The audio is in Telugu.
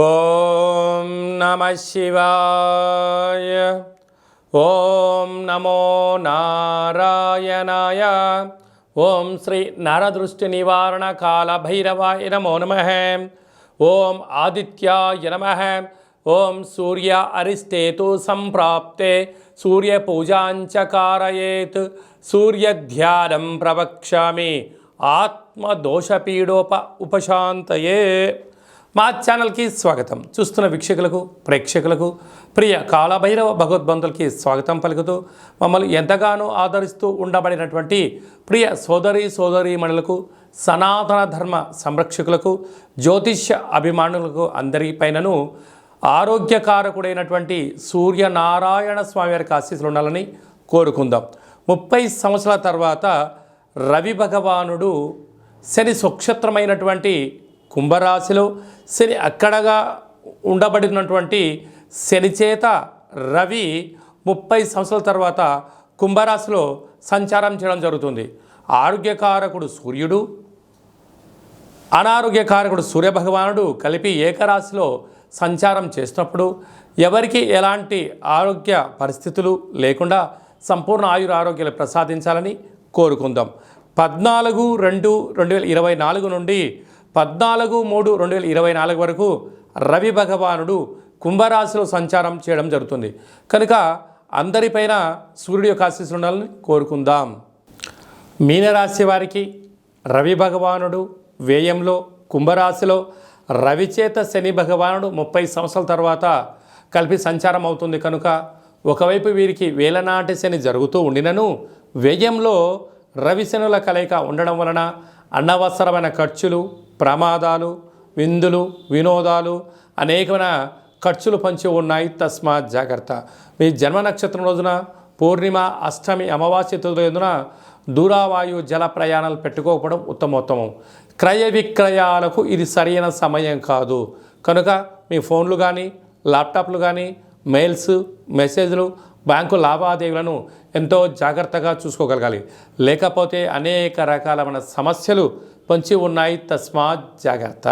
ఓం నమ శివాయ. ఓం నమో నారాయణాయ. ఓం శ్రీ నరదృష్టి నివారణ కాల భైరవాయ నమో నమః. ఓం ఆదిత్యాయ నమః. ఓం సూర్య అరిష్టేతు సంప్రాప్తే సూర్యపూజాంచ కారయేత్. సూర్యధ్యానం ప్రవక్ష్యామి ఉపశాంతయే. మా ఛానల్కి స్వాగతం. చూస్తున్న వీక్షకులకు ప్రేక్షకులకు ప్రియ కాలభైరవ భగవద్బంధులకి స్వాగతం పలుకుతూ మమ్మల్ని ఎంతగానో ఆదరిస్తూ ఉండబడినటువంటి ప్రియ సోదరీమణులకు, సనాతన ధర్మ సంరక్షకులకు, జ్యోతిష్య అభిమానులకు అందరిపైనను ఆరోగ్యకారకుడైనటువంటి సూర్యనారాయణ స్వామి వారికి ఆశీస్సులు ఉండాలని కోరుకుందాం. 30 సంవత్సరాల తర్వాత రవి భగవానుడు శని స్వక్షేత్రమైనటువంటి కుంభరాశిలో శని అక్కడగా ఉండబడినటువంటి శని చేత రవి 30 సంవత్సరాల తర్వాత కుంభరాశిలో సంచారం చేయడం జరుగుతుంది. ఆరోగ్యకారకుడు సూర్యుడు, అనారోగ్యకారకుడు సూర్యభగవానుడు కలిపి ఏకరాశిలో సంచారం చేసినప్పుడు ఎవరికి ఎలాంటి ఆరోగ్య పరిస్థితులు లేకుండా సంపూర్ణ ఆరోగ్యాలు ప్రసాదించాలని కోరుకుందాం. 14/2/2024 నుండి 14/3/2024 వరకు రవి భగవానుడు కుంభరాశిలో సంచారం చేయడం జరుగుతుంది. కనుక అందరిపైన సూర్యుడి యొక్క ఆశీస్సులు ఉండాలని కోరుకుందాం. మీనరాశి వారికి రవి భగవానుడు వ్యయంలో కుంభరాశిలో రవిచేత శని భగవానుడు 30 సంవత్సరాల తర్వాత కలిపి సంచారం అవుతుంది. కనుక ఒకవైపు వీరికి వేలనాటి శని జరుగుతూ ఉండినను వ్యయంలో రవిశనుల కలయిక ఉండడం వలన అనవసరమైన ఖర్చులు, ప్రమాదాలు, విందులు, వినోదాలు, అనేకమైన ఖర్చులు పంచి ఉన్నాయి. తస్మాత్ జాగ్రత్త. మీ జన్మ నక్షత్రం రోజున పూర్ణిమ, అష్టమి, అమావాస్య రోజున దూరావాయు జల ప్రయాణాలు పెట్టుకోకపోవడం ఉత్తమోత్తమం. క్రయ విక్రయాలకు ఇది సరైన సమయం కాదు. కనుక మీ ఫోన్లు కానీ, ల్యాప్టాప్లు కానీ, మెయిల్స్, మెసేజ్లు, బ్యాంకు లావాదేవీలను ఎంతో జాగ్రత్తగా చూసుకోగలగాలి. లేకపోతే అనేక రకాలైన సమస్యలు పొంచి ఉన్నాయి. తస్మాత్ జాగ్రత్త.